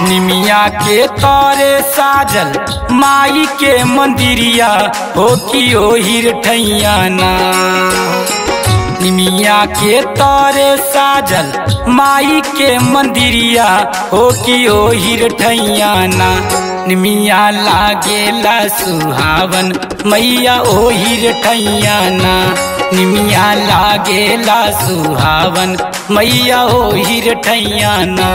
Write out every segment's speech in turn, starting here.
निमिया के तोरे साजल माई के मंदिरिया हो कि ओहिर ठैया ना। निमिया के तोरे साजल माई के मंदिरिया हो कि ओहिर ठैया ना। निमिया लागेला सुहावन मैया ओहिर ठैया ना। निमिया लागेला सुहावन मैया ओहिर ठैया ना।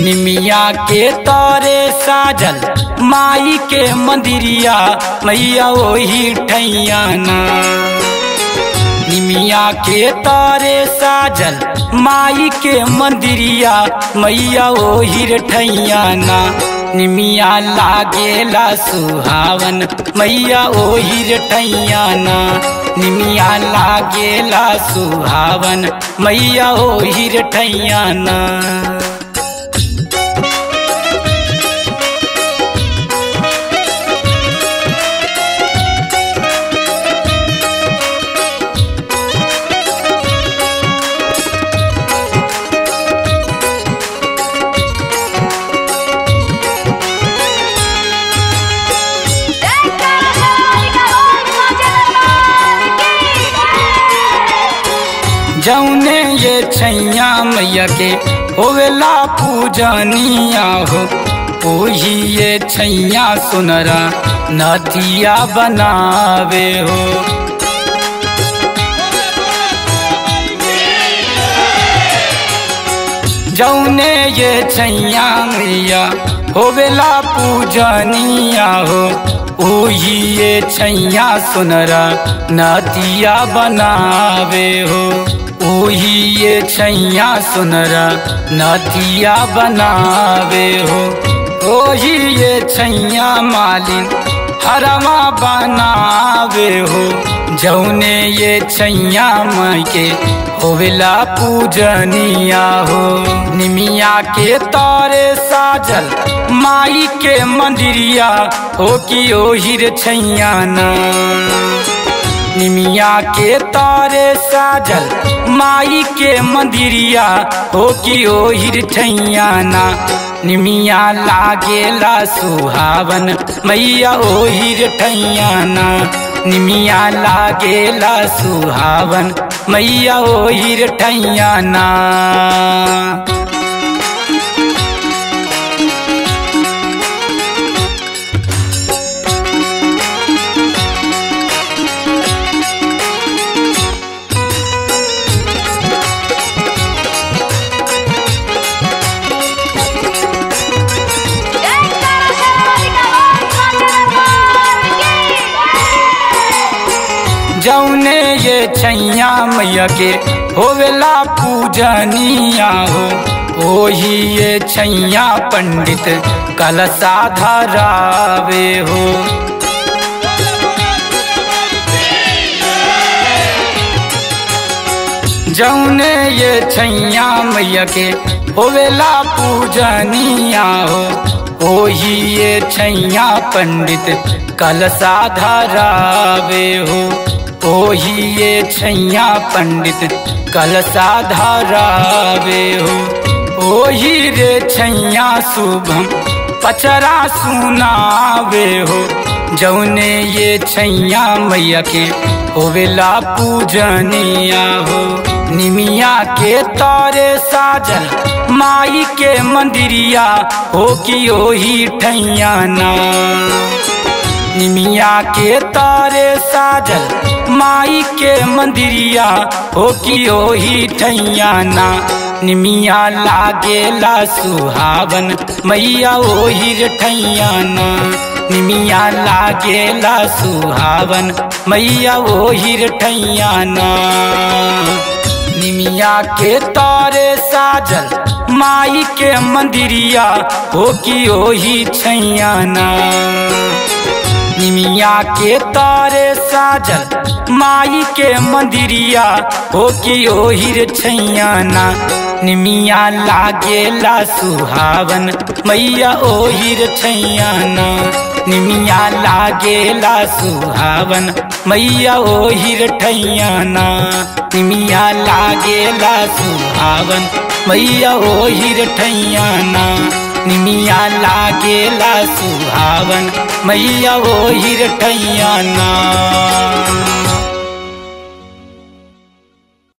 निमिया के तोरे साजल माई के मंदिरिया मैया ओहिर ठैया ना। निमिया के तोरे साजल माई के मंदिरिया मैया ओहिर ठैया ना। निमिया लागेला सुहावन मैया ओहिर ठैया ना। निमिया लागेला सुहावन मैया ओहिर ठैया ना। जौने ये छैया मैया के होवेला पूजनिया हो ओही ये छैया सुनरा नदिया बनावे हो। जौने ये छैया मैया होवेला पूजनिया हो ओही ये छैया सुनरा नदिया बनावे हो। ओही ये छैया सुनरा नदिया बनावे हो। ओही ये छैया मालिन हरमा बनावे हो। जौने ये छैया माई के होवेला पूजनिया हो। निमिया के तोरे साजल माई के मंदिरिया हो कि ओहिर छैया ना। निमिया के तोरे साजल माई के मंदिरिया हो कि ओहिर ठैया ना। निमिया लागेला सुहावन मैया ओहिर ठैया ना। निमिया लागेला सुहावन मैया ओहिर ठैया ना। जौने ये छैया मैया के होवेला पूजनिया हो ओही ये छैया पंडित कलशा धरावे हो। जौने ये छैया मैया के होवेला पूजनिया हो ओही ये छैया पंडित कलशा धरावे हो। ओही ये छैया पंडित कलशा धरावे हो। ओही रे छैया शुभम पचरा सुनावे हो। जौने ये छैया मैया के होवेला पूजनिया हो। निमिया के तोरे साजल माई के मंदिरिया हो कि ओही ठैया ना। निमिया के तोरे साजल माई के मंदिरिया हो कि ओही ठैया ना। निमिया लागेला सुहावन मैया ओहिर ठैया ना। निमिया लागेला सुहावन मैया ओहिर ठैया ना। निमिया के तोरे साजल माई के मंदिरिया हो कि ओही छैया ना। निमिया के तोरे साजल माई के मंदिरिया हो कि ओहिर छैया ना। निमिया लागेला सुहावन मैया ओहिर ठैया ना। निमिया लागेला सुहावन मैया ओहिर ठैया ना। निमिया लागेला सुहावन मैया ओ हिरठैया ना निमिया लागेला सुहावन मैया ओ हिरठैया ना।